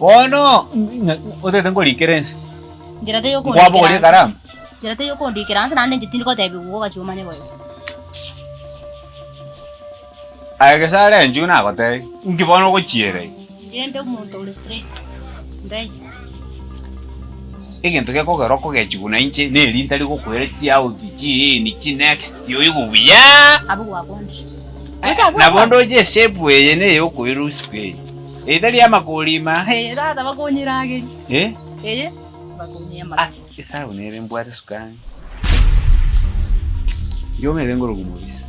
Ono, usted tengo liquerense. Jira te yo con. Guapo le caram. Jira te yo con liquerense na nje tin ko te bi wo ga chuma ne boyo. Ay que sale en juna ko te. Ngi bono ko chiere. Jende mu to le street. Ndai. Egento ke ko ga roko ke chuna inche ne linta liko kwere chi au diji ni chi next yo yugo ya. Abu wa bonji. Na bondo je shape we ne yo ko iru sque. Italia makulima. Dada bakonyirage. Bakonyema. Esa unere mbwate sukani. Yo me vengo rugumurisa.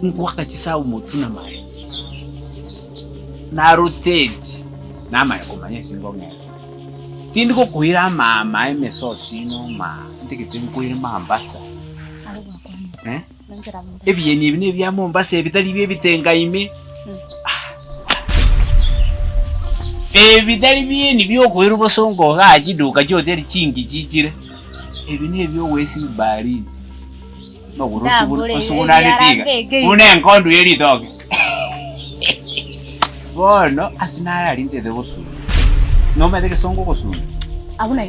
Nkwaka chisa umutuna mai. Na rotate. Na mai komanye singomya. Tindiko kuira mama emeso sino ma. Ndikite kuira mambasa. Ebyeni bine bya Mombasa ebitali bye bitenga ime. Ebitali bye ni byo kwera bosongo ga kiduka kyoteri kingi kikire. Ebi ne byo wesi bali. No usubuna litiga. Une nkondo yeri toke. Bueno, asinara linte de bosu. No me deje songo bosu. Abuna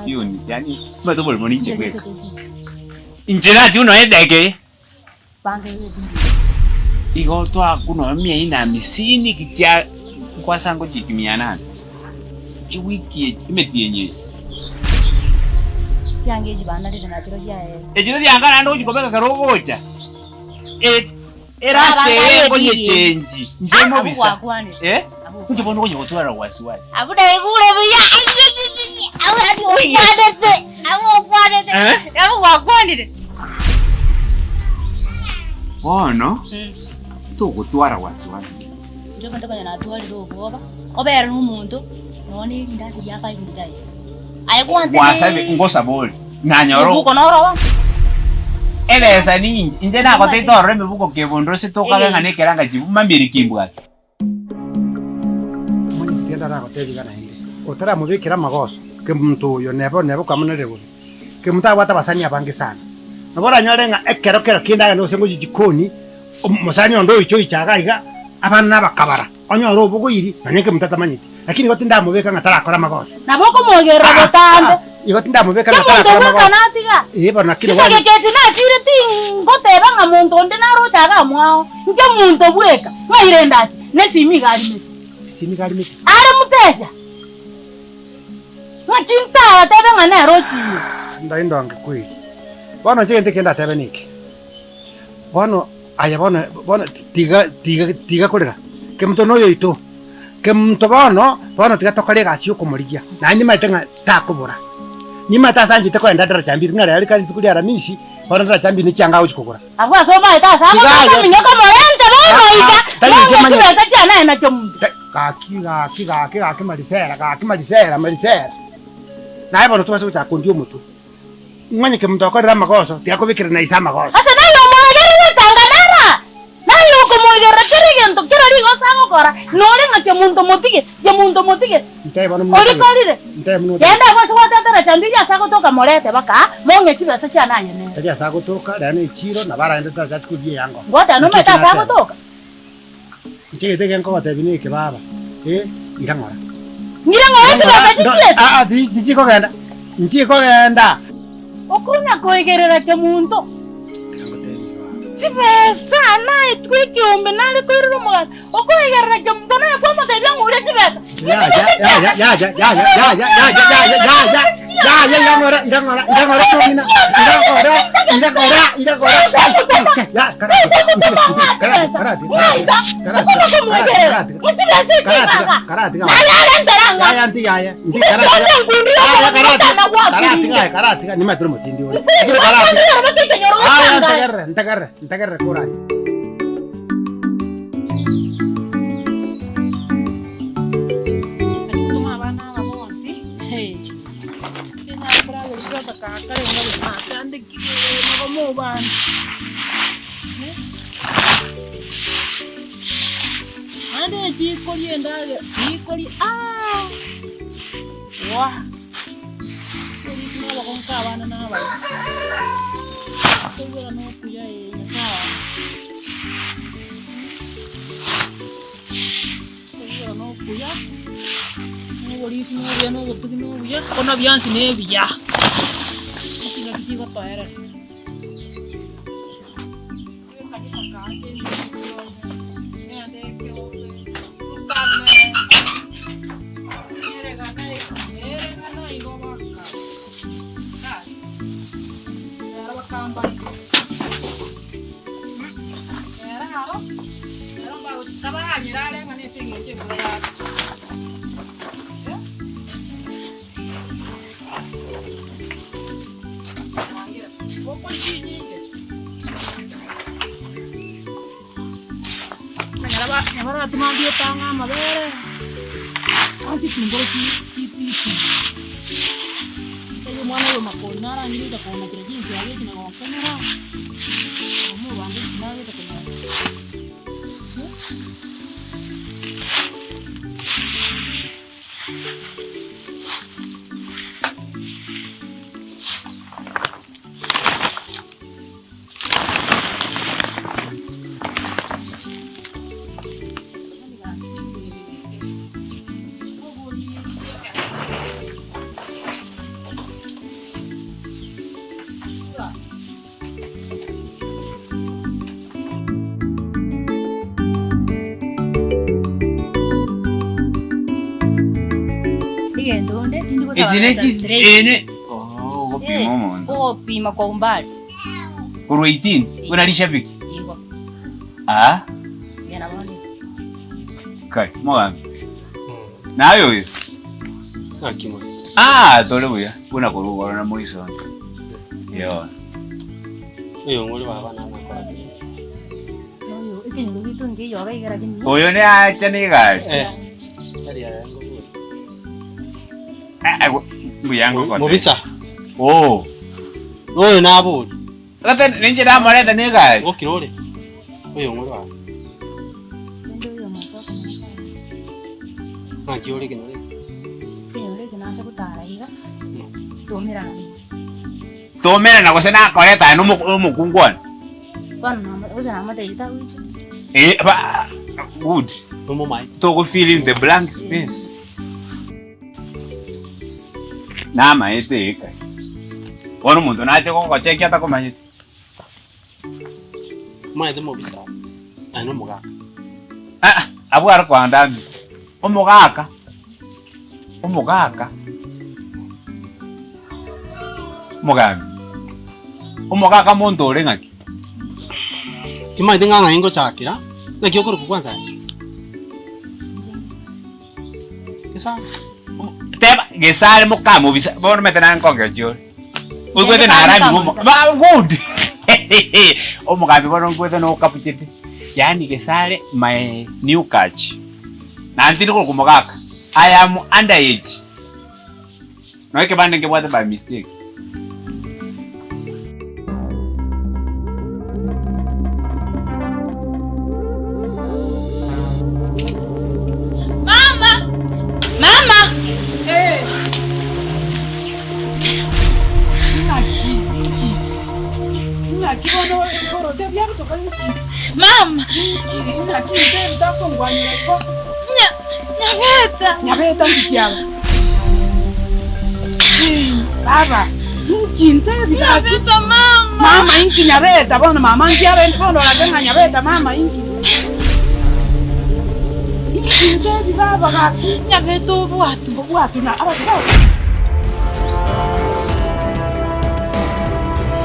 yuni. Yani me to bolmoni chekwe. Injera ti uno edeke. Bange. Igo to akuno mia ina misini kitia kwa sango chikimiana. Chiwiki imetienye. Tiange jibana de na chiro ya. Ejiro yangana ndo chikobeka karogocha. Eraste konye change. Njemo bisa. Njibono konye kutwara wasiwasi. Abuda igule buya. Abu wakwanire. Ono. Tu kutwara wasiwasi. Ndio mtaka na twali robo. Obera n'umuntu none ndazi ya 5 ndai. Ayikwante. Wasabe ngosa boli. Nanyoro. Buko noro. Esa ninji. Inde na ko teito rembe buko kebondo se toka ngane keranga jibu mambiri kimbwa. Muni tienda ra ko tebi kana hinde. Otara mubikira magoso. Ke muntu yo nebo kamunere buli. Ke muta wata basanya bangi sana. Nabora nyorenga ekero kindaga no sengo jikoni. Musani ondo icho ichaga iga abana bakabara. Onyoro buguyiri nanyeke mutatamanyiti. Lakini gote ndamubeka ngatara akora magoso. Naboko mogera botande. Igote ndamubeka ngatara akora magoso. Bana kile wali. Kike china chire ti ngote banga muntu onde naro chaga mwao. Nke muntu bweka. Ngaire ndati. Nesimi gali miti. Simi gali miti. Are muteja. Machinta tebe ngana rochi. Ndaindo angekwili. Bono nje ndikenda tebe niki. Bono aya bono tiga kolera. Ke mtu no yoito. Ke mtu bono tiga tokale gasio komorigia. Na ni maitenga takobora. Ni mata sanje te kwenda dara chambi ngara yali kali tukuli aramisi. Bono dara chambi ni changa uchikokora. Agwa soma ita sanga kama minyoka morente bono ita. Tani chimanya sacha na na chomu. Kaki malisera. Na bono tuwase uta kondio mutu. Mwanye ke mtu akorera magoso, tiakobikira na isa magoso. Asa nayo mwagere tanganara. Nayo kumwagera kirigento kirari gosango kora. Nore ngake muntu mutike. Ntai bono mu. Ori korire. Ntai mu. Yenda bose watata chambija sako toka morete baka. Monge chibe sacha nanye ne. Taja sako toka dane chiro na bara enda taja chikudie yango. Ngota no meta sako toka. Nchike teke nko watabini ke baba. Irangora. Ngirangora chibe sacha chile. Dijiko ganda. Njiko ganda. Okunya koigerera ke muntu. Chibesa na itwiki ombe nale koirero mwana. Okoigerera ke muntu na kwa mutebya ngure chibesa. Ya. Ya ngora ina. Kona biansi ne biya. Kiki ko toera. Nyamara tumambie tanga mabere. Anti tumboro kiti. Sasa mwana wa makona na nini takona kile jinsi yake kina kamera. Mu wangu nawe takona. Pima kwa umbali. Kuru 18, unalisha piki? Iko. Yana wani. Kai, mwangu. Nayo hiyo. Akimo. Tole buya. Kuna kurugo na muiso. Yo. Uyo ngoli baba na nakora. Oyo, ikintu gitu nge yoga igara kini. Oyo ne acha ne gali. Yari yangu. Buyango kwa. Mobisa. Oyo nabo. Kata ninje na mara da ne gali. Okirole. Uyo ngoli baba. Ndio masoko. Kiole kinole. Kiole kinaanza kutara higa. Tomera na kosena koleta no mukungwana. Bana uza mata ita wichi. Ba good. No mai. To go fill in the blank space. Na maete eka. Wano muntu na cheko ko cheki ata ko maete. Mai de mobisa. Ai no muga. Abwara kwa ndani. Omugaka. Mugambi. Omugaka muntu uri ngaki. Kimai de nganga ingo chakira. Na kyokuru kwanza. Kisa. Teba gesare mukamu bisa. Bono metena nkonge jori. Ugwete na arabi ba good. Omugambi bono ngwete no kapuchete. Yani gesare my new catch. Na antiri ko kumugaka. I am underage. No eke bande ke bwate by mistake. Mama. Nyabeta mkiana. Baba, inkinta Nyabeta mama. Mama inki nyabeta bona mama ngiara bona la nyabeta mama inki. Inkinta baba gaki. Nyabeta watu Na abasaba.